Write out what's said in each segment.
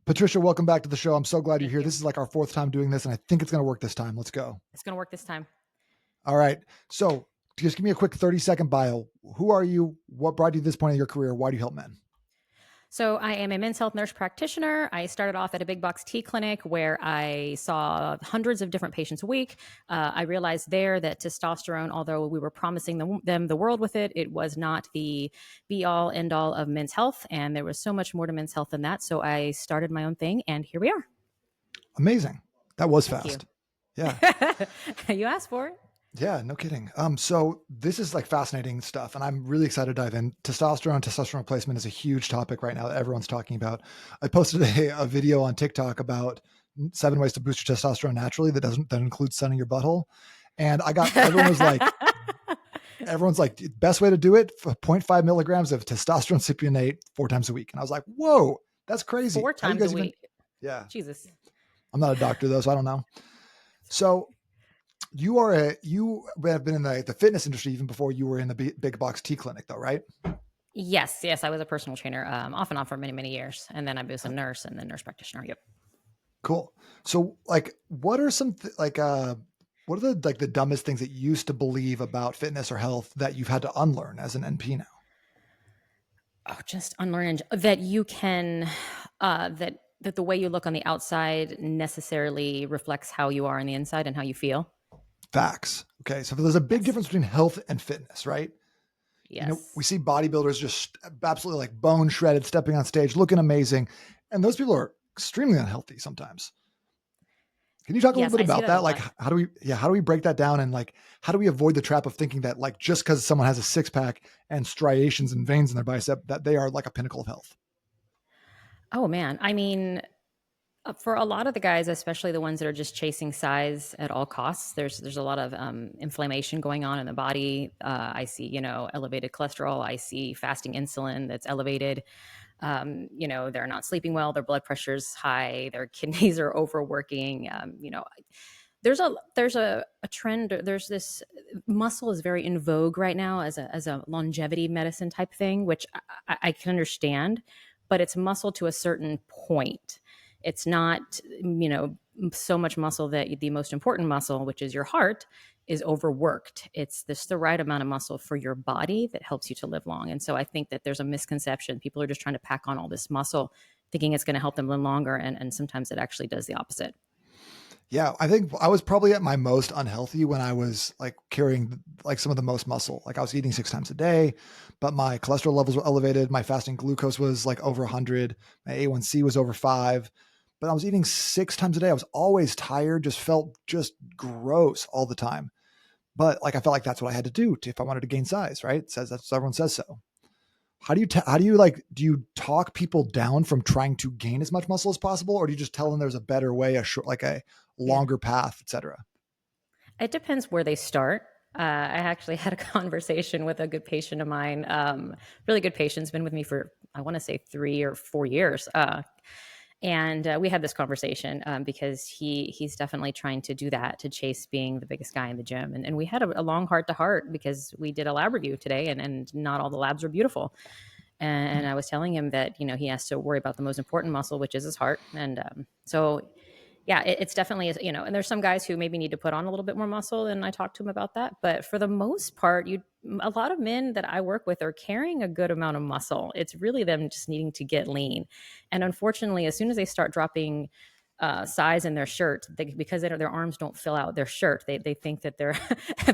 Patricia, welcome back to the show. I'm so glad you're Thank here. you. This is like our fourth time doing this, and I think it's going to work this time. Let's go. It's going to work this time. All right. So just give me a quick 30-second bio. Who are you? What brought you to this point in your career? Why do you help men? So I am a men's health nurse practitioner. I started off at a big box T clinic where I saw hundreds of different patients a week. I realized there that testosterone, although we were promising them the world with it, it was not the be all end all of men's health. And there was so much more to men's health than that. So I started my own thing and here we are. Amazing. That was Thank fast. you. Yeah. You asked for it. Yeah, no kidding. So this is like fascinating stuff, and I'm really excited to dive in. Testosterone replacement is a huge topic right now that everyone's talking about. I posted a video on TikTok about 7 ways to boost your testosterone naturally that includes sunning your butthole. And everyone's like, best way to do it, 0.5 milligrams of testosterone cypionate 4 times a week. And I was like, whoa, that's crazy. 4 times a week. Yeah. Jesus. I'm not a doctor though, so I don't know. So you have been in the fitness industry even before you were in the big box T clinic though, right? Yes. I was a personal trainer off and on for many, many years. And then I was a nurse and then nurse practitioner. Yep. Cool. So like, what are what are the dumbest things that you used to believe about fitness or health that you've had to unlearn as an NP now? Oh, just unlearn that you can, that the way you look on the outside necessarily reflects how you are on the inside and how you feel. Facts. Okay. So there's a big difference between health and fitness, right? Yes. We see bodybuilders just absolutely like bone shredded, stepping on stage, looking amazing. And those people are extremely unhealthy sometimes. Can you talk a little bit about that? Like, how do we break that down? And like, how do we avoid the trap of thinking that like, just because someone has a 6-pack and striations and veins in their bicep, that they are like a pinnacle of health? Oh man. I mean, for a lot of the guys, especially the ones that are just chasing size at all costs, there's a lot of inflammation going on in the body. I see, elevated cholesterol. I see fasting insulin that's elevated. They're not sleeping well. Their blood pressure's high. Their kidneys are overworking. There's a trend. There's this muscle is very in vogue right now as a longevity medicine type thing, which I can understand, but it's muscle to a certain point. It's not, so much muscle that the most important muscle, which is your heart, is overworked. It's the right amount of muscle for your body that helps you to live long. And so I think that there's a misconception. People are just trying to pack on all this muscle, thinking it's going to help them live longer. And sometimes it actually does the opposite. Yeah, I think I was probably at my most unhealthy when I was like carrying like some of the most muscle. Like I was eating 6 times a day, but my cholesterol levels were elevated. My fasting glucose was like over 100. My A1C was over 5. But I was eating 6 times a day. I was always tired, just felt just gross all the time. But like I felt like that's what I had to do if I wanted to gain size, right? It says that's everyone says so. Do you talk people down from trying to gain as much muscle as possible, or do you just tell them there's a better way, a longer path, etc.? It depends where they start. I actually had a conversation with a good patient of mine, really good patient, has been with me for, I want to say 3 or 4 years. And we had this conversation because he's definitely trying to do that, to chase being the biggest guy in the gym. And we had a long heart to heart because we did a lab review today and not all the labs are beautiful. And I was telling him that, he has to worry about the most important muscle, which is his heart. And yeah, it's definitely, and there's some guys who maybe need to put on a little bit more muscle, and I talked to him about that. But for the most part, a lot of men that I work with are carrying a good amount of muscle. It's really them just needing to get lean. And unfortunately, as soon as they start dropping size in their shirt, because their arms don't fill out their shirt, they think that they're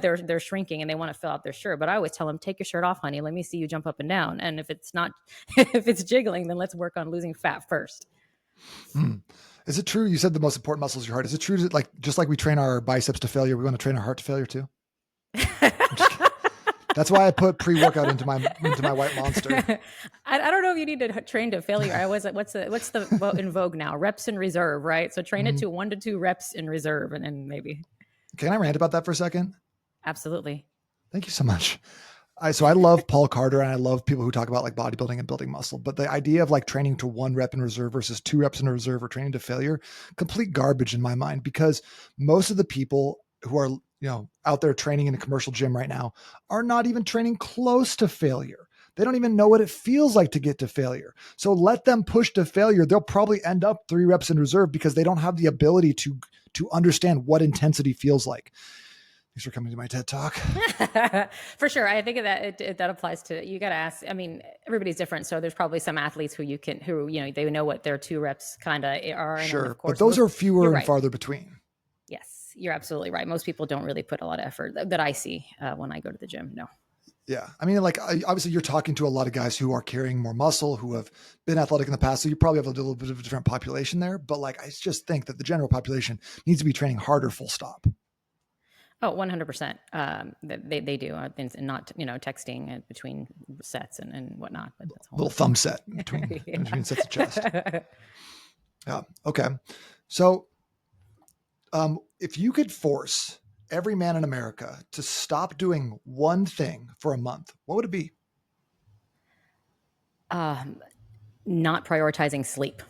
they're shrinking and they want to fill out their shirt. But I always tell them, take your shirt off, honey. Let me see you jump up and down. And if it's not, if it's jiggling, then let's work on losing fat first. Is it true? You said the most important muscle is your heart. Is it true that just like we train our biceps to failure, we want to train our heart to failure too? That's why I put pre-workout into my white monster. I don't know if you need to train to failure. What's the in vogue now? Reps in reserve, right? So train it to 1 to 2 reps in reserve, and maybe. Can I rant about that for a second? Absolutely. Thank you so much. So I love Paul Carter and I love people who talk about like bodybuilding and building muscle, but the idea of like training to 1 rep in reserve versus 2 reps in reserve or training to failure, complete garbage in my mind, because most of the people who are, out there training in a commercial gym right now are not even training close to failure. They don't even know what it feels like to get to failure. So let them push to failure. They'll probably end up 3 reps in reserve because they don't have the ability to understand what intensity feels like. Thanks for coming to my TED Talk. For sure. I think that applies to, you got to ask, I mean, everybody's different. So there's probably some athletes who, they know what their 2 reps kind of are. And Sure. of course, but those are fewer and right. farther between. Yes, you're absolutely right. Most people don't really put a lot of effort that I see when I go to the gym. No. Yeah. I mean, like, obviously you're talking to a lot of guys who are carrying more muscle, who have been athletic in the past. So you probably have a little bit of a different population there. But like, I just think that the general population needs to be training harder, full stop. Oh, 100%. They do. And not, texting between sets and whatnot. But that's a little thumb set between sets of chest. Yeah. Okay. So if you could force every man in America to stop doing one thing for a month, what would it be? Not prioritizing sleep.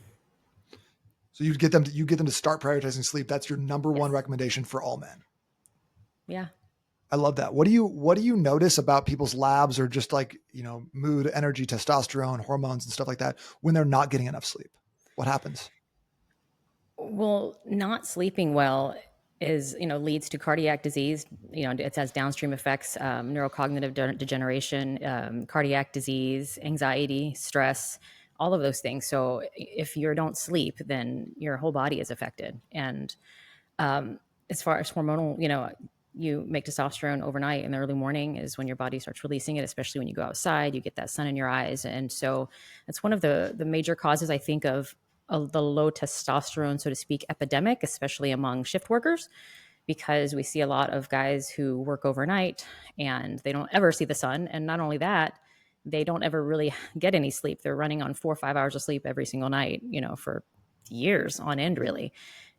So you get them to start prioritizing sleep. That's your number one recommendation for all men. Yeah. I love that. What do you notice about people's labs or just like, mood, energy, testosterone, hormones and stuff like that when they're not getting enough sleep? What happens? Well, not sleeping well leads to cardiac disease. It has downstream effects, neurocognitive degeneration, cardiac disease, anxiety, stress, all of those things. So if you don't sleep, then your whole body is affected. And as far as hormonal, you make testosterone overnight in the early morning is when your body starts releasing it, especially when you go outside, you get that sun in your eyes. And so that's one of the major causes, I think, of the low testosterone, so to speak, epidemic, especially among shift workers, because we see a lot of guys who work overnight and they don't ever see the sun. And not only that, they don't ever really get any sleep. They're running on 4 or 5 hours of sleep every single night, for years on end, really.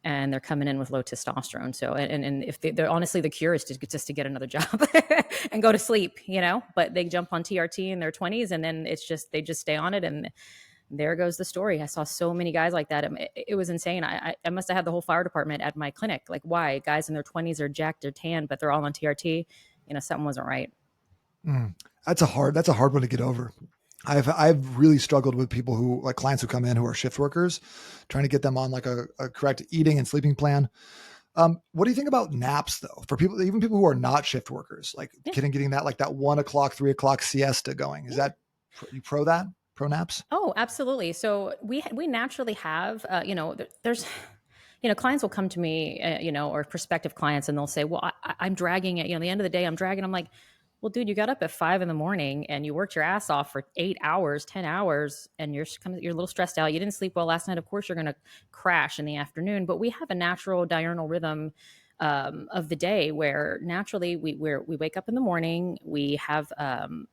And they're coming in with low testosterone. So, and if they're honestly, the cure is just to get another job and go to sleep, but they jump on TRT in their 20s and then they just stay on it. And there goes the story. I saw so many guys like that. It was insane. I must have had the whole fire department at my clinic. Like, why? Guys in their 20s are jacked, they're tan, but they're all on TRT. Something wasn't right. That's a hard one to get over. I've really struggled with people who, like, clients who come in who are shift workers, trying to get them on like a correct eating and sleeping plan. What do you think about naps though? For people, even people who are not shift workers, like getting that, like that 1 o'clock, 3 o'clock siesta going. Is that, you pro naps? Oh, absolutely. So we naturally have, there's, clients will come to me, or prospective clients, and they'll say, well, I'm dragging it. At the end of the day, I'm dragging. I'm like, well, dude, you got up at 5 a.m. and you worked your ass off for 8 hours, 10 hours, and you're a little stressed out. You didn't sleep well last night. Of course, you're going to crash in the afternoon. But we have a natural diurnal rhythm of the day where naturally we wake up in the morning. We have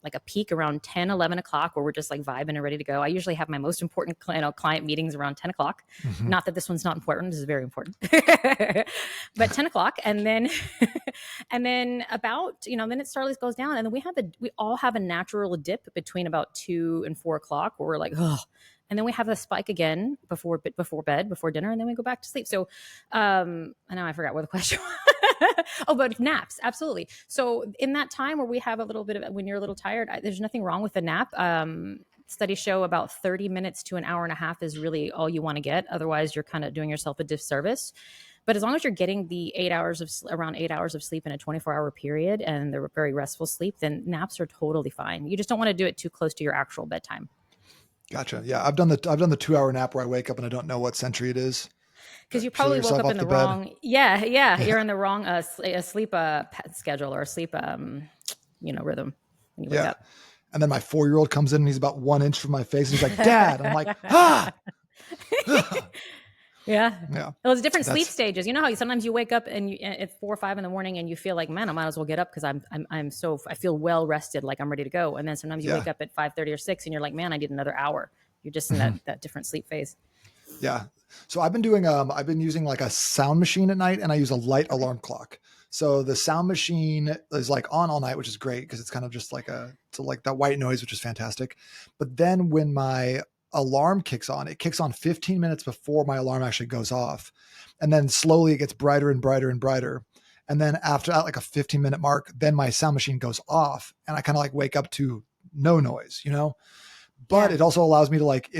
like a peak around 10, 11 o'clock where we're just like vibing and ready to go. I usually have my most important client meetings around 10 o'clock. Mm-hmm. Not that this one's not important. This is very important. But 10 o'clock. And then and then about, then it slowly goes down. And then we all have a natural dip between about 2 and 4 o'clock where we're like, oh. And then we have a spike again before bed, before dinner, and then we go back to sleep. So I know I forgot what the question was. Oh, but naps, absolutely. So in that time where we have a little bit of, when you're a little tired, there's nothing wrong with a nap. Studies show about 30 minutes to an hour and a half is really all you want to get. Otherwise, you're kind of doing yourself a disservice. But as long as you're getting the around 8 hours of sleep in a 24-hour period, and they're very restful sleep, then naps are totally fine. You just don't want to do it too close to your actual bedtime. Gotcha. Yeah. I've done the 2-hour nap where I wake up and I don't know what century it is. Because you probably woke up in the wrong. Yeah. You're in the wrong sleep schedule or sleep, rhythm when you wake up. And then my 4-year-old comes in and he's about 1 inch from my face. And he's like, Dad. I'm like, ah. Yeah. Well, it's different sleep stages. You know how sometimes you wake up and at 4 or 5 in the morning and you feel like, man, I might as well get up because I feel well rested, like I'm ready to go. And then sometimes you wake up at 5:30 or 6 and you're like, man, I need another hour. You're just in that different sleep phase. Yeah. So I've been using like a sound machine at night, and I use a light alarm clock. So the sound machine is like on all night, which is great because it's kind of just like that white noise, which is fantastic. But then when my alarm kicks on, it kicks on 15 minutes before my alarm actually goes off. And then slowly it gets brighter and brighter and brighter. And then after like a 15-minute mark, then my sound machine goes off and I kind of like wake up to no noise, you know? But Yeah. it also allows me to like,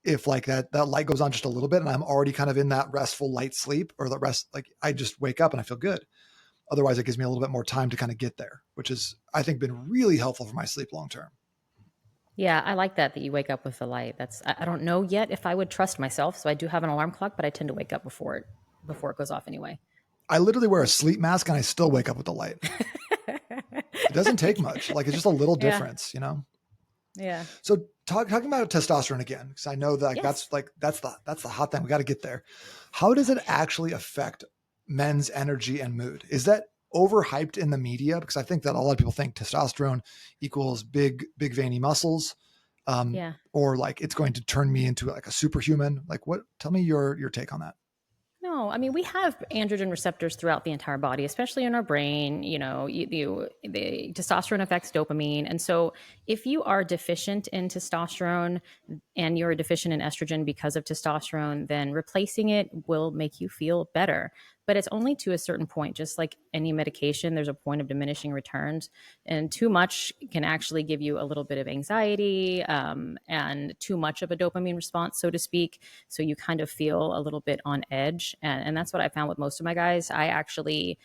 if like that light goes on just a little bit and I'm already kind of in that restful light sleep or the rest, like I just wake up and I feel good. Otherwise it gives me a little bit more time to kind of get there, which is, I think, been really helpful for my sleep long-term. Yeah, I like that you wake up with the light. I don't know yet if I would trust myself. So I do have an alarm clock, but I tend to wake up before it goes off anyway. I literally wear a sleep mask and I still wake up with the light. It doesn't take much. Like it's just a little Yeah. difference, you know? Yeah. So talking about testosterone again, because I know that Yes. that's the hot thing. We got to get there. How does it actually affect men's energy and mood? Is that overhyped in the media? Because I think that a lot of people think testosterone equals big veiny muscles, Yeah. or like it's going to turn me into like a superhuman. Like what? Tell me your take on that. No, I mean, we have androgen receptors throughout the entire body, especially in our brain. The testosterone affects dopamine. And so, if you are deficient in testosterone and you're deficient in estrogen because of testosterone, then replacing it will make you feel better. But it's only to a certain point. Just like any medication, there's a point of diminishing returns. And too much can actually give you a little bit of anxiety, and too much of a dopamine response, so to speak. So you kind of feel a little bit on edge. And that's what I found with most of my guys. I actually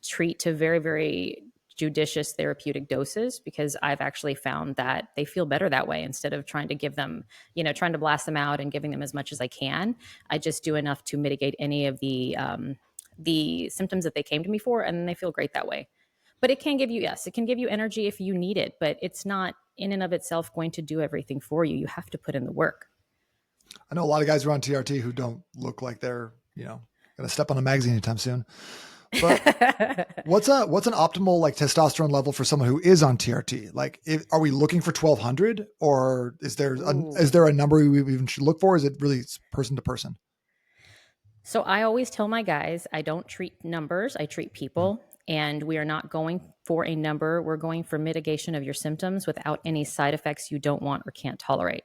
treat to very, very judicious therapeutic doses because I've actually found that they feel better that way instead of trying to give them, trying to blast them out and giving them as much as I can. I just do enough to mitigate any of the symptoms that they came to me for, and they feel great that way. But it can give you, yes, it can give you energy if you need it, but it's not in and of itself going to do everything for you. You have to put in the work. I know a lot of guys who are on TRT who don't look like they're, going to step on a magazine anytime soon. But what's an optimal like testosterone level for someone who is on TRT? Like, are we looking for 1200, or is there a number we even should look for? Is it really person to person? So I always tell my guys, I don't treat numbers, I treat people. And we are not going for a number. We're going for mitigation of your symptoms without any side effects you don't want or can't tolerate.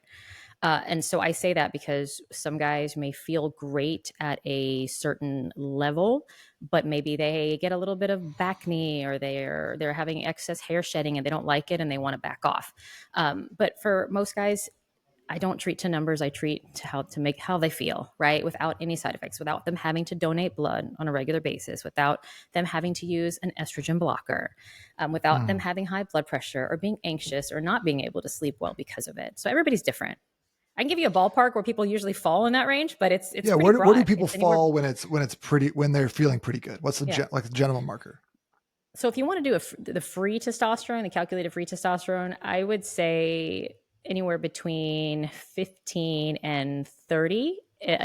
And so I say that because some guys may feel great at a certain level, but maybe they get a little bit of back knee or they're having excess hair shedding and they don't like it and they want to back off. But for most guys, I don't treat to numbers. I treat to make how they feel, right? Without any side effects, without them having to donate blood on a regular basis, without them having to use an estrogen blocker, without them having high blood pressure or being anxious or not being able to sleep well because of it. So everybody's different. I can give you a ballpark where people usually fall in that range, but it's Yeah. pretty Where do broad. people It's anywhere. fall when they're feeling pretty good? What's Yeah. like the general marker? So if you want to do the free testosterone, the calculated free testosterone, I would say anywhere between 15 and 30.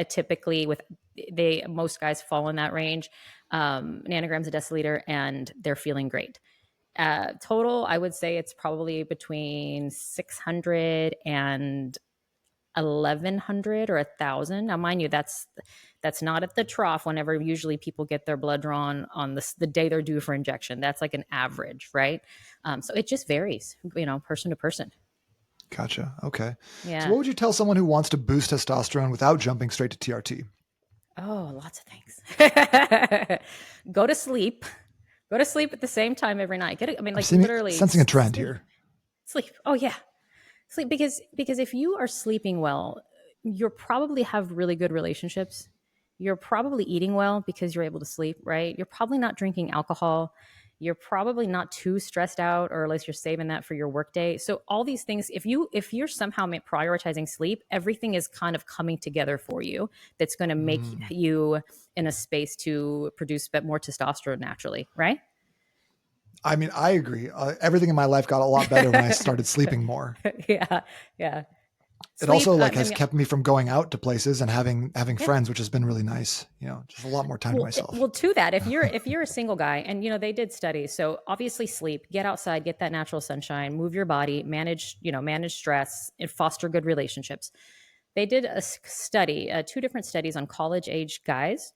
Typically, with most guys fall in that range, nanograms a deciliter, and they're feeling great. Total, I would say it's probably between 600 and 1,100 or 1,000. Now, mind you, that's not at the trough. Whenever usually people get their blood drawn on the day they're due for injection, that's like an average, right? So it just varies, person to person. Gotcha. Okay. So Yeah. what would you tell someone who wants to boost testosterone without jumping straight to TRT? Oh, lots of things. Go to sleep. Go to sleep at the same time every night. I mean, like literally Sensing a trend sleep. here. Sleep. Oh yeah, sleep because if you are sleeping well, you probably have really good relationships. You're probably eating well because you're able to sleep, right? You're probably not drinking alcohol. You're probably not too stressed out, or at least you're saving that for your workday. So all these things, if you're somehow prioritizing sleep, everything is kind of coming together for you. That's going to make you in a space to produce more testosterone naturally, right? I mean, I agree. Everything in my life got a lot better when I started sleeping more. Yeah, yeah. It Sleep. also like has kept me from going out to places and having Yeah. friends, which has been really nice. Just a lot more time to Well, myself. well, to that, if you're a single guy, and they did studies, so obviously sleep, get outside, get that natural sunshine, move your body, manage stress, and foster good relationships. They did a study, two different studies on college age guys,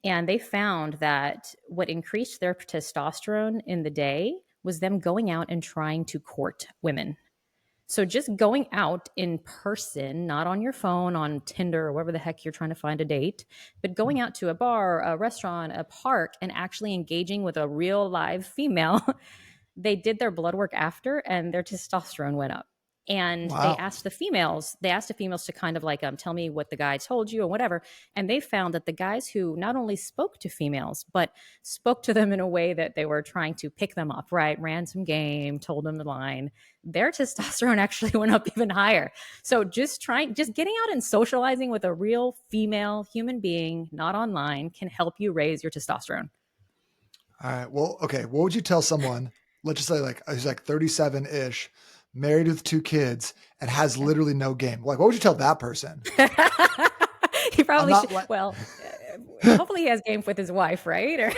and they found that what increased their testosterone in the day was them going out and trying to court women. So just going out in person, not on your phone, on Tinder or wherever the heck you're trying to find a date, but going out to a bar, a restaurant, a park, and actually engaging with a real live female they did their blood work after, and their testosterone went up. And they Wow. asked the females, to kind of like, tell me what the guy told you or whatever. And they found that the guys who not only spoke to females, but spoke to them in a way that they were trying to pick them up, right? Ran some game, told them the line, their testosterone actually went up even higher. So just getting out and socializing with a real female human being, not online, can help you raise your testosterone. All right. Well, okay. What would you tell someone, let's just say like he's like 37 ish, married with 2 kids, and has Yeah. literally no game? Like, what would you tell that person? He I'm probably not should. like, Well, hopefully he has game with his wife, right? Or,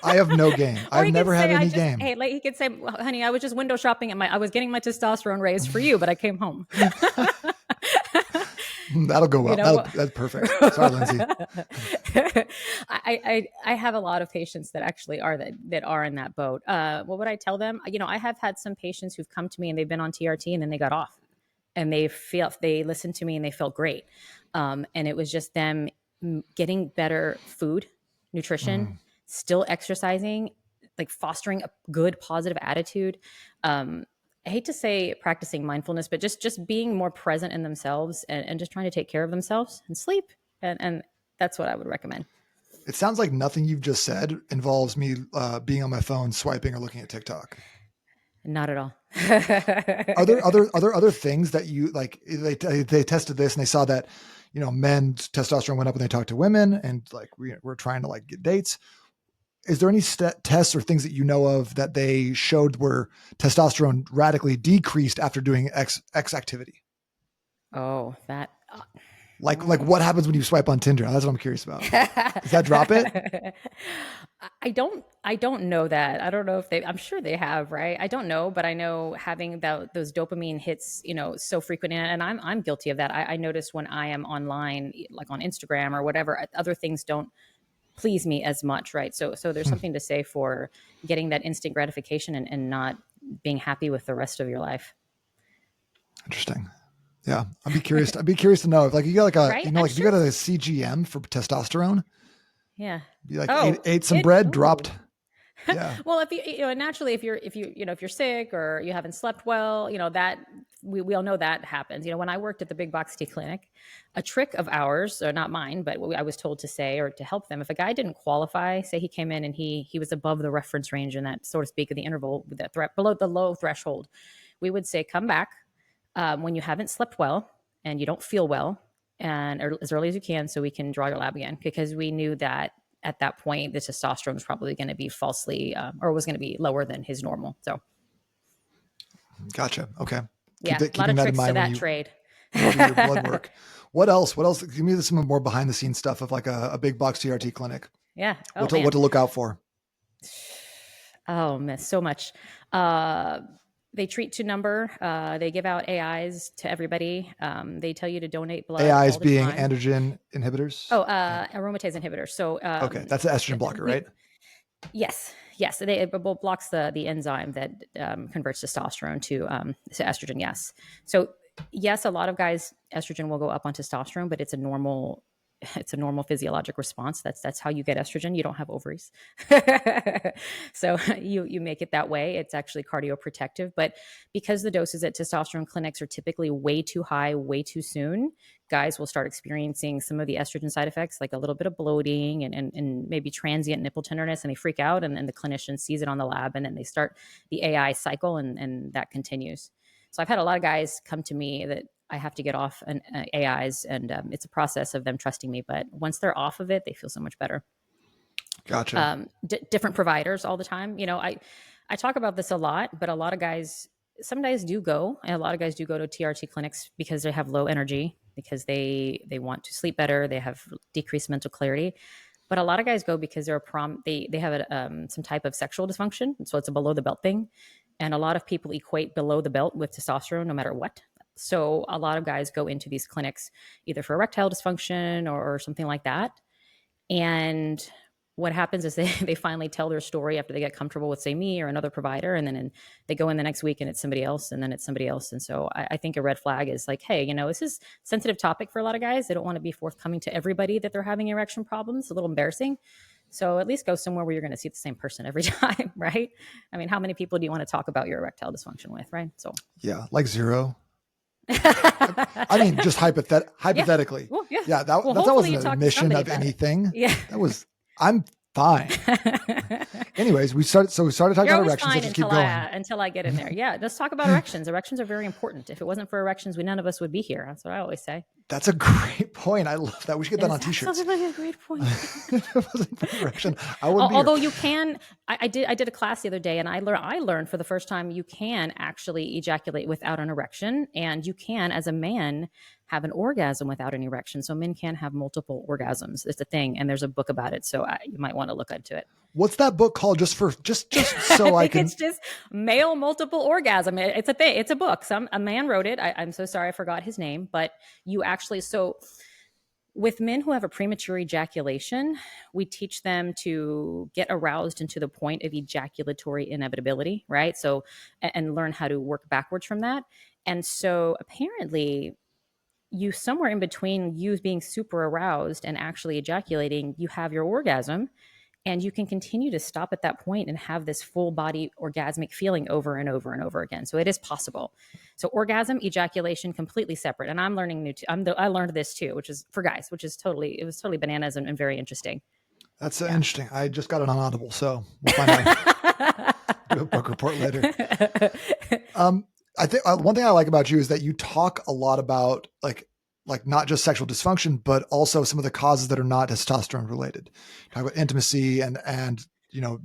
I have no game. or I've he could never had say, any game. hey, like he could say, well, honey, I was just window shopping and I was getting my testosterone raised for you, but I came home. That'll go You well. know, That's perfect. Sorry, Lindsay. I have a lot of patients that actually are in that boat. What would I tell them? I have had some patients who've come to me and they've been on TRT and then they got off, and they listened to me and they felt great. And it was just them getting better food, nutrition, Mm. still exercising, like fostering a good positive attitude. I hate to say practicing mindfulness, but just being more present in themselves, and just trying to take care of themselves and sleep. And that's what I would recommend. It sounds like nothing you've just said involves me being on my phone, swiping or looking at TikTok. Not at all. Are there other things that you like? They tested this and they saw that, men's testosterone went up when they talked to women, and like we're trying to like get dates. Is there any tests or things that you know of that they showed where testosterone radically decreased after doing X activity? Oh, that. Like what happens when you swipe on Tinder? That's what I'm curious about. Does that drop it? I don't know that. I don't know if I'm sure they have, right? I don't know, but I know having those dopamine hits, so frequent, and I'm guilty of that. I notice when I am online, like on Instagram or whatever, other things don't please me as much, right? So there's Hmm. something to say for getting that instant gratification, and not being happy with the rest of your life. Interesting. Yeah, I'd be curious to know if like you got like a Right? I'm like if you got sure. a CGM for testosterone, Yeah. be like Oh, ate some bread, oh. dropped. Yeah. Well, if naturally, if you're sick or you haven't slept well, that we all know that happens. When I worked at the big box tea clinic, a trick of ours, or not mine, but what I was told to say or to help them, if a guy didn't qualify, say he came in and he was above the reference range in that, so to speak, of the interval, with that threat below the low threshold, we would say, come back when you haven't slept well and you don't feel well, and as early as you can, so we can draw your lab again, because we knew that at that point the testosterone was probably going to be falsely or was going to be lower than his normal. So Gotcha. Okay. yeah, a lot Keeping of that in tricks to mind that trade. when you do your blood work. What else? What else? Give me some more behind the scenes stuff of like a big box TRT clinic. Yeah. Oh What man. to look out for? Oh man, so much. They treat to number. They give out AIs to everybody. They tell you to donate blood AIs all the being time. androgen inhibitors. Oh, aromatase inhibitors. So Okay, that's an estrogen blocker, right? yes, it blocks the enzyme that converts testosterone to estrogen. Yes. So yes, a lot of guys, estrogen will go up on testosterone, but it's a normal physiologic response. That's how you get estrogen. You don't have ovaries. So you make it that way. It's actually cardioprotective. But because the doses at testosterone clinics are typically way too high, way too soon, guys will start experiencing some of the estrogen side effects, like a little bit of bloating and maybe transient nipple tenderness, and they freak out, and the clinician sees it on the lab, and then they start the AI cycle, and that continues. So I've had a lot of guys come to me that I have to get off AIs, and it's a process of them trusting me. But once they're off of it, they feel so much better. Gotcha. Different providers all the time. I talk about this a lot, but a lot of guys, some guys do go, and a lot of guys do go to TRT clinics because they have low energy, because they want to sleep better, they have decreased mental clarity. But a lot of guys go because they have some type of sexual dysfunction, so it's a below the belt thing, and a lot of people equate below the belt with testosterone, no matter what. So a lot of guys go into these clinics either for erectile dysfunction or something like that. And what happens is they finally tell their story after they get comfortable with, say, me or another provider, and then they go in the next week and it's somebody else, and then it's somebody else. And so I think a red flag is like, hey, this is a sensitive topic for a lot of guys. They don't want to be forthcoming to everybody that they're having erection problems. It's a little embarrassing. So at least go somewhere where you're going to see the same person every time, right? I mean, how many people do you want to talk about your erectile dysfunction with, right? So Yeah, like zero. I mean, just yeah. hypothetically. Well, yeah. Yeah, Well, that hopefully wasn't you an talk to admission somebody of about it. anything. Yeah. I'm fine. Anyways, we started talking You're about always erections. fine Let's just keep going. until I get in there. Yeah, let's talk about erections. Erections are very important. If it wasn't for erections, none of us would be here. That's what I always say. That's a great point. I love that. We should get It that is on t-shirts. absolutely a great point. If it wasn't for erection, I wouldn't be here. Although you can, I did a class the other day, and I learned for the first time you can actually ejaculate without an erection, and you can, as a man, have an orgasm without an erection. So men can have multiple orgasms. It's a thing, and there's a book about it. So you might want to look into it. What's that book called? Just I so I think can. it's just male multiple orgasm. It's a thing. It's a book. A man wrote it. I'm so sorry I forgot his name, but you actually with men who have a premature ejaculation, we teach them to get aroused into the point of ejaculatory inevitability, right? So, and learn how to work backwards from that. And so, apparently, you somewhere in between you being super aroused and actually ejaculating, you have your orgasm, and you can continue to stop at that point and have this full body orgasmic feeling over and over and over again. So it is possible. So orgasm, ejaculation, completely separate. And I'm learning I learned this too, which is for guys, which is it was totally bananas and very interesting. That's Yeah. interesting. I just got it on Audible, so we'll find out. Do a book report later. I think one thing I like about you is that you talk a lot about like not just sexual dysfunction, but also some of the causes that are not testosterone related. Talk about intimacy and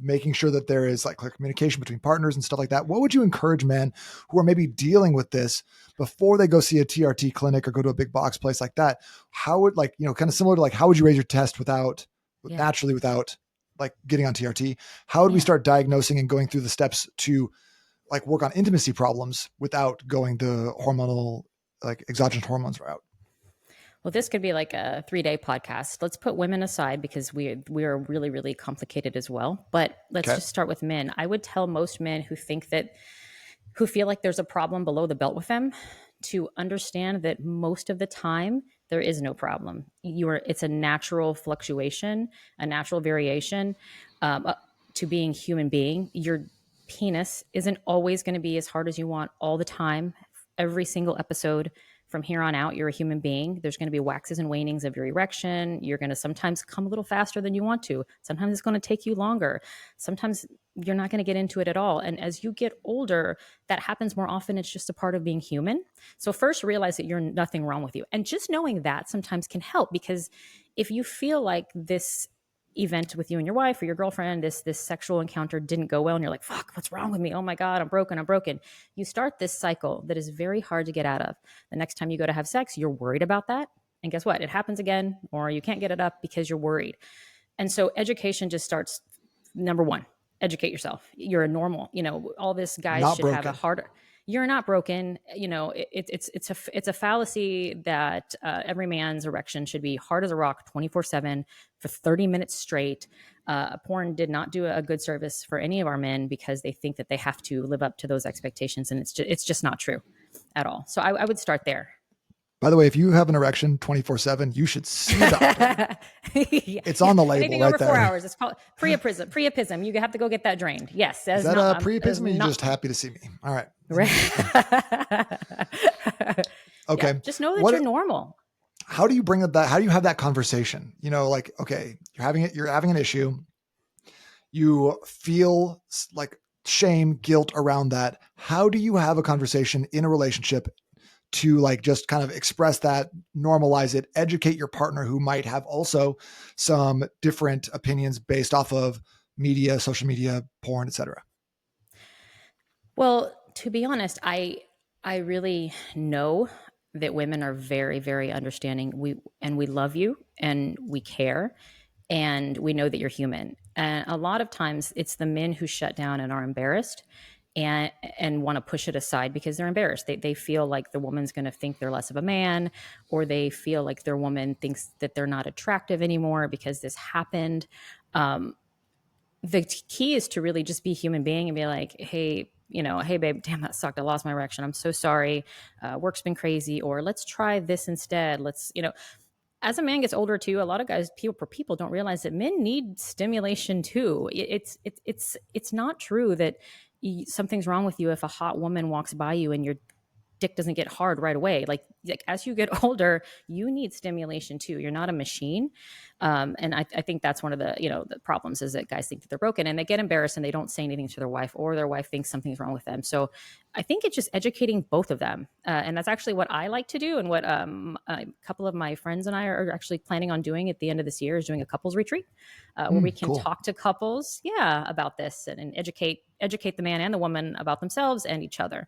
making sure that there is like clear communication between partners and stuff like that. What would you encourage men who are maybe dealing with this before they go see a TRT clinic or go to a big box place like that? How would kind of similar to like how would you raise your test naturally without like getting on TRT? How would we start diagnosing and going through the steps to like work on intimacy problems without going the hormonal, like exogenous hormones route? Well, this could be like a 3-day podcast. Let's put women aside because we are really, really complicated as well. But let's just start with men. I would tell most men who feel like there's a problem below the belt with them to understand that most of the time there is no problem. It's a natural fluctuation, a natural variation to being human being. Your penis isn't always going to be as hard as you want all the time. Every single episode from here on out, you're a human being. There's going to be waxes and wanings of your erection. You're going to sometimes come a little faster than you want to. Sometimes it's going to take you longer. Sometimes you're not going to get into it at all. And as you get older, that happens more often. It's just a part of being human. So first realize that you're nothing wrong with you. And just knowing that sometimes can help, because if you feel like this event with you and your wife or your girlfriend, this sexual encounter didn't go well, and you're like, fuck, what's wrong with me? Oh my God, I'm broken. You start this cycle that is very hard to get out of. The next time you go to have sex, you're worried about that. And guess what? It happens again, or you can't get it up because you're worried. And so education just starts, number one, educate yourself. You're a normal, all this guys Not should broken. have a harder. You're not broken. It's a fallacy that every man's erection should be hard as a rock 24/7 for 30 minutes straight. Porn did not do a good service for any of our men because they think that they have to live up to those expectations, and it's just not true at all. So I would start there. By the way, if you have an erection 24/7, you should see a doctor. It's on the label. Anything right over there. 4 hours, it's called priapism. You have to go get that drained. Yes. Is that a priapism, or are you just happy to see me? All right. Okay. Yeah, just know that you're normal. How do you bring up that? How do you have that conversation? Like, okay, you're having an issue. You feel like shame, guilt around that. How do you have a conversation in a relationship to like just kind of express that, normalize it, educate your partner who might have also some different opinions based off of media, social media, porn, etc.? Well, to be honest, I really know that women are very, very understanding. We love you and we care, and we know that you're human. And a lot of times it's the men who shut down and are embarrassed and want to push it aside because they're embarrassed. They feel like the woman's going to think they're less of a man, or they feel like their woman thinks that they're not attractive anymore because this happened. The key is to really just be a human being and be like, hey, hey babe, damn, that sucked. I lost my erection. I'm so sorry. Work's been crazy. Or let's try this instead. as a man gets older too, a lot of people don't realize that men need stimulation too. It's not true that something's wrong with you if a hot woman walks by you and your dick doesn't get hard right away. Like as you get older, you need stimulation too. You're not a machine. And I think that's one of the, the problems is that guys think that they're broken and they get embarrassed and they don't say anything to their wife, or their wife thinks something's wrong with them. So I think it's just educating both of them. And that's actually what I like to do. And what a couple of my friends and I are actually planning on doing at the end of this year is doing a couples retreat where we can Cool. talk to couples, about this and educate the man and the woman about themselves and each other.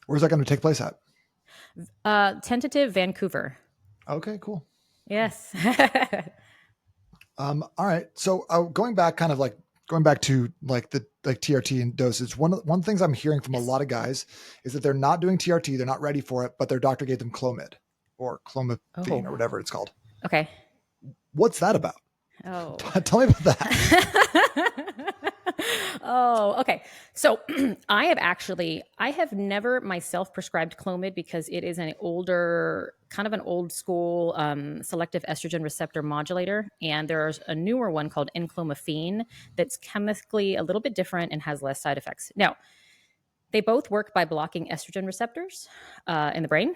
Where's that going to take place at? Tentative Vancouver. Okay, cool. Yes. All right. So going back to like the TRT and dosage. One things I'm hearing from a lot of guys is that they're not doing TRT. They're not ready for it, but their doctor gave them Clomid or Enclomiphene or whatever it's called. Okay. What's that about? Oh. Tell me about that. Oh, okay. So I have never myself prescribed Clomid because it is kind of an old school selective estrogen receptor modulator. And there's a newer one called Enclomiphene that's chemically a little bit different and has less side effects. Now, they both work by blocking estrogen receptors in the brain.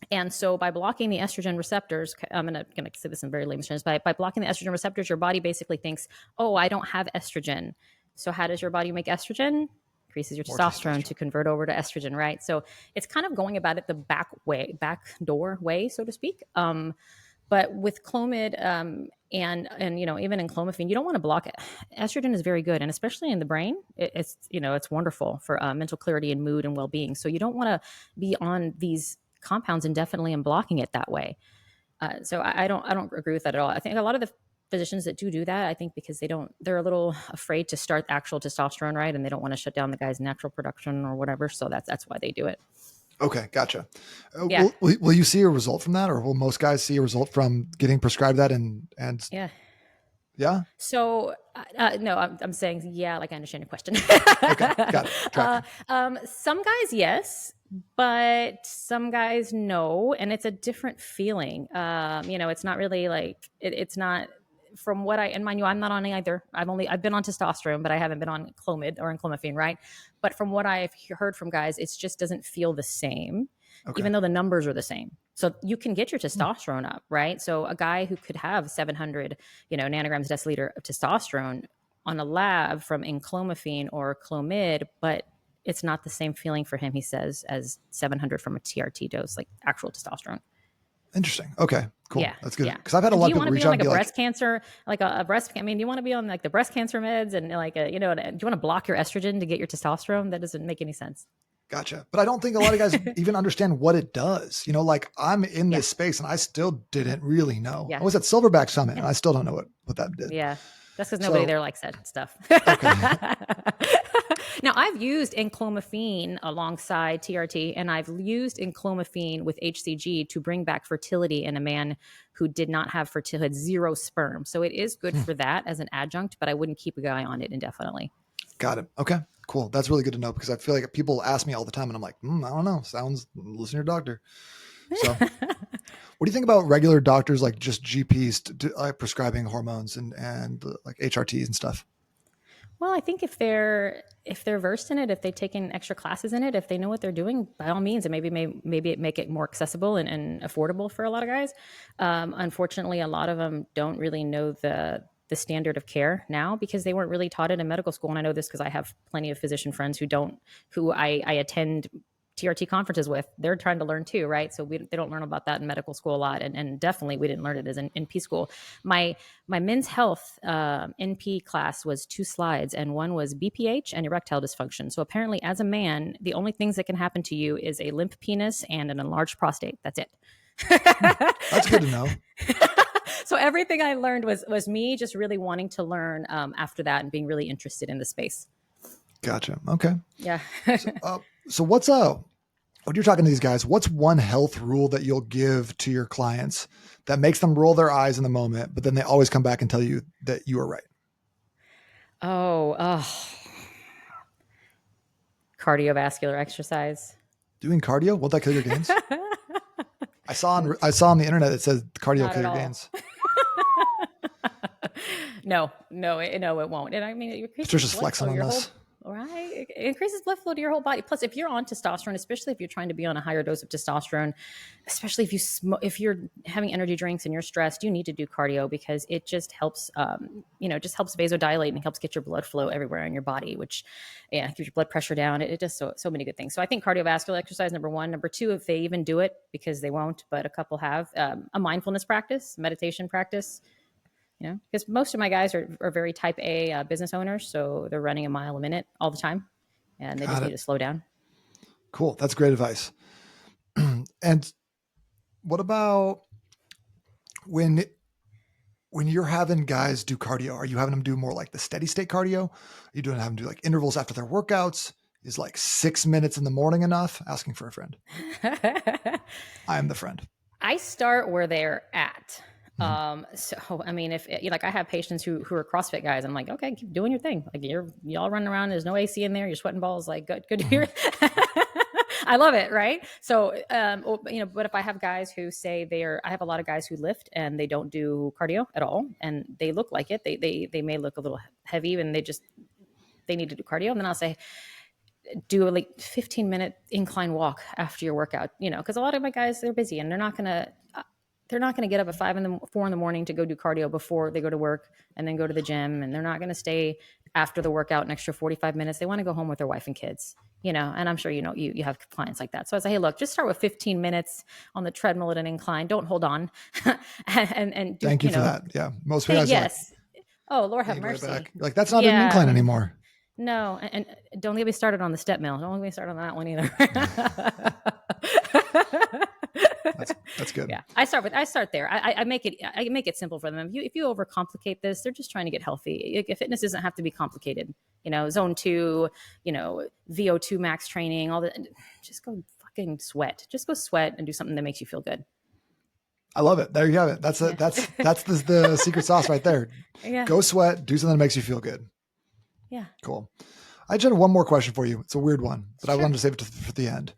And so by blocking the estrogen receptors, I'm going to say this in very layman's terms, by blocking the estrogen receptors, your body basically thinks, oh, I don't have estrogen. So how does your body make estrogen? Increases your testosterone to convert over to estrogen, right? So it's kind of going about it the backdoor way, so to speak. But with Clomid and even in Enclomiphene, you don't want to block it. Estrogen is very good, and especially in the brain, it's wonderful for mental clarity and mood and well-being. So you don't want to be on these compounds indefinitely and blocking it that way. So I don't agree with that at all. I think a lot of the physicians that do that, I think because they're a little afraid to start actual testosterone, right? And they don't want to shut down the guy's natural production or whatever. So that's why they do it. Okay. Gotcha. Yeah. Will you see a result from that, or will most guys see a result from getting prescribed that and yeah. Yeah. So no, I'm saying, yeah, like I understand your question. Okay. Got it. Some guys, yes, but some guys, no. And it's a different feeling. It's not really like, it's not from what and mind you, I'm not on either. I've been on testosterone, but I haven't been on Clomid or Enclomiphene, right? But from what I've heard from guys, it just doesn't feel the same. Okay. Even though the numbers are the same. So you can get your testosterone up, right? So a guy who could have 700, nanograms deciliter of testosterone on a lab from Enclomiphene or Clomid, but it's not the same feeling for him, he says, as 700 from a TRT dose, like actual testosterone. Interesting. Okay, cool. Yeah, that's good. Because I've had a lot of people reach out and be like, breast cancer, like a breast. I mean, do you want to be on like the breast cancer meds and like do you want to block your estrogen to get your testosterone? That doesn't make any sense. Gotcha. But I don't think a lot of guys even understand what it does. Like I'm in this space and I still didn't really know. Yeah. I was at Silverback Summit and I still don't know what that did. Yeah. That's because nobody there likes that stuff. Okay. Now, I've used Enclomiphene alongside TRT, and I've used Enclomiphene with HCG to bring back fertility in a man who did not have fertility, had zero sperm. So it is good for that as an adjunct, but I wouldn't keep a guy on it indefinitely. Got it. Okay, cool. That's really good to know because I feel like people ask me all the time and I'm like, I don't know. Listen to your doctor. So what do you think about regular doctors, like just GPs prescribing hormones and like HRTs and stuff? Well, I think if they're versed in it, if they've taken extra classes in it, if they know what they're doing, by all means, and maybe it make it more accessible and affordable for a lot of guys. Unfortunately, a lot of them don't really know the standard of care now because they weren't really taught it in medical school. And I know this because I have plenty of physician friends who I attend TRT conferences with. They're trying to learn too, right? So they don't learn about that in medical school a lot, and definitely we didn't learn it as in NP school. My men's health NP class was 2 slides, and one was BPH and erectile dysfunction. So apparently, as a man, the only things that can happen to you is a limp penis and an enlarged prostate. That's it. That's good to know. So everything I learned was me just really wanting to learn after that and being really interested in the space. Gotcha. Okay. Yeah. So what's when you're talking to these guys, what's one health rule that you'll give to your clients that makes them roll their eyes in the moment, but then they always come back and tell you that you are right? Cardiovascular exercise. Doing cardio? Will that kill your gains? I saw on the internet it says cardio Not kill at your all. gains. No, it won't. And I mean, it increases Patricia's blood flexing flow to on your whole, this. right? It increases blood flow to your whole body. Plus, if you're on testosterone, especially if you're trying to be on a higher dose of testosterone, especially if if you're having energy drinks and you're stressed, you need to do cardio because it just helps, just helps vasodilate and helps get your blood flow everywhere in your body, which, yeah, keeps your blood pressure down. It does so many good things. So I think cardiovascular exercise, number one. Number two, if they even do it, because they won't, but a couple have, a mindfulness practice, meditation practice. Because most of my guys are very type A business owners. So they're running a mile a minute all the time and they just need to slow down. Cool. That's great advice. And what about when you're having guys do cardio, are you having them do more like the steady state cardio? Are you having them do like intervals after their workouts? Is like 6 minutes in the morning enough? Asking for a friend. I am the friend. I start where they're at. So, I mean, if like I have patients who are CrossFit guys, I'm like, okay, keep doing your thing. Like y'all running around. There's no AC in there. You're sweating balls. Like good to hear. I love it. Right. So, but if I have guys who say I have a lot of guys who lift and they don't do cardio at all and they look like it, they may look a little heavy and they need to do cardio. And then I'll say, do a 15-minute incline walk after your workout, because a lot of my guys, they're busy and they're not going to get up at 4 in the morning to go do cardio before they go to work and then go to the gym. And they're not going to stay after the workout an extra 45 minutes. They want to go home with their wife and kids, and I'm sure, you have clients like that. So I say, hey, look, just start with 15 minutes on the treadmill at an incline. Don't hold on. and do, Thank you for that. Yeah. Most guys yes. Oh, Lord have mercy. You're like, that's not an incline anymore. No. And don't get me started on the step mill. Don't get me started on that one either. That's good. Yeah, I start there. I make it simple for them. If you overcomplicate this, they're just trying to get healthy. Fitness doesn't have to be complicated. Zone 2, VO2 max training, all that. Just go fucking sweat. Just go sweat and do something that makes you feel good. I love it. There you have it. That's the secret sauce right there. Yeah. Go sweat, do something that makes you feel good. Yeah. Cool. I just had one more question for you. It's a weird one, but Sure. I wanted to save it for the end.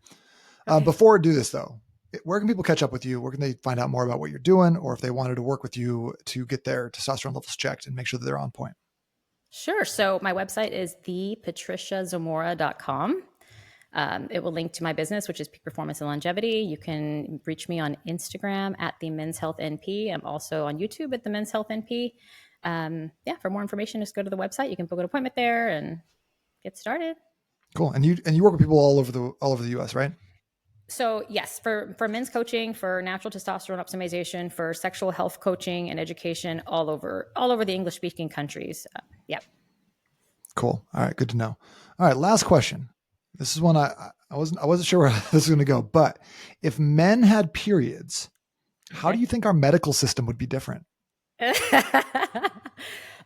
Okay. Before I do this though, where can people catch up with you? Where can they find out more about what you're doing? Or if they wanted to work with you to get their testosterone levels checked and make sure that they're on point? Sure. So my website is thepatriciazamora.com. It will link to my business, which is Peak Performance and Longevity. You can reach me on Instagram at the Men's Health NP. I'm also on YouTube at the Men's Health NP. For more information, just go to the website. You can book an appointment there and get started. Cool. And you work with people all over the US, right? So yes, for men's coaching, for natural testosterone optimization, for sexual health coaching and education, all over the English speaking countries. Yep. Cool. All right. Good to know. All right. Last question. This is one I wasn't sure where this was going to go, but if men had periods, how do you think our medical system would be different?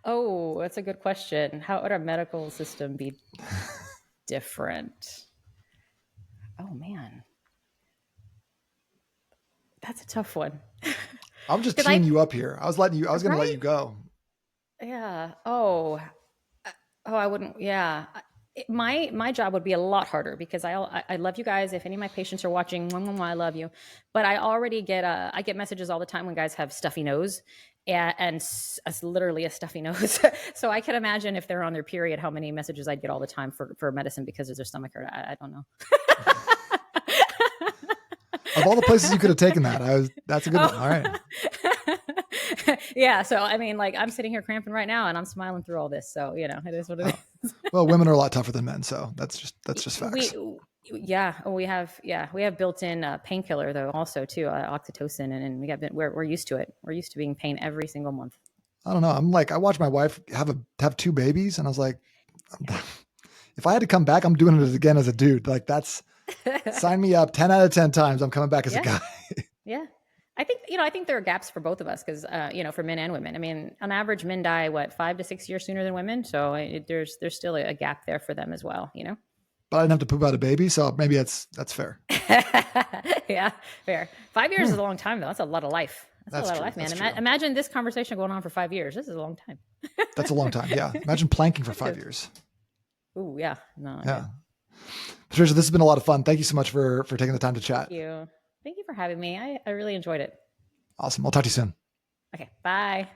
Oh, that's a good question. How would our medical system be different? Oh man. That's a tough one. I'm just teeing you up here. I was going to let you go. Yeah. Oh, I wouldn't. Yeah. My job would be a lot harder because I love you guys. If any of my patients are watching, I love you. But I already get messages all the time when guys have stuffy nose and literally a stuffy nose. So I can imagine if they're on their period, how many messages I'd get all the time for medicine because of their stomach hurt. I don't know. Of all the places you could have taken that's a good one. All right. Yeah. So, I mean, like I'm sitting here cramping right now and I'm smiling through all this. So, it is what it is. Well, women are a lot tougher than men. So that's just facts. We have built-in painkiller though also too, oxytocin. And we're used to it. We're used to being in pain every single month. I don't know. I watched my wife have 2 babies and I was like, if I had to come back, I'm doing it again as a dude. Like sign me up 10 out of 10 times. I'm coming back as a guy. Yeah. I think there are gaps for both of us because, for men and women. I mean, on average, men die, 5 to 6 years sooner than women. So there's still a gap there for them as well, But I didn't have to poop out a baby. So maybe that's fair. Yeah, fair. 5 years is a long time though. That's a lot of life. That's a lot of life, man. Imagine this conversation going on for 5 years. This is a long time. That's a long time. Yeah. Imagine planking for 5 years. Ooh, yeah. No. Yeah. Patricia, this has been a lot of fun. Thank you so much for taking the time to chat. Thank you. Thank you for having me. I really enjoyed it. Awesome. I'll talk to you soon. Okay, bye.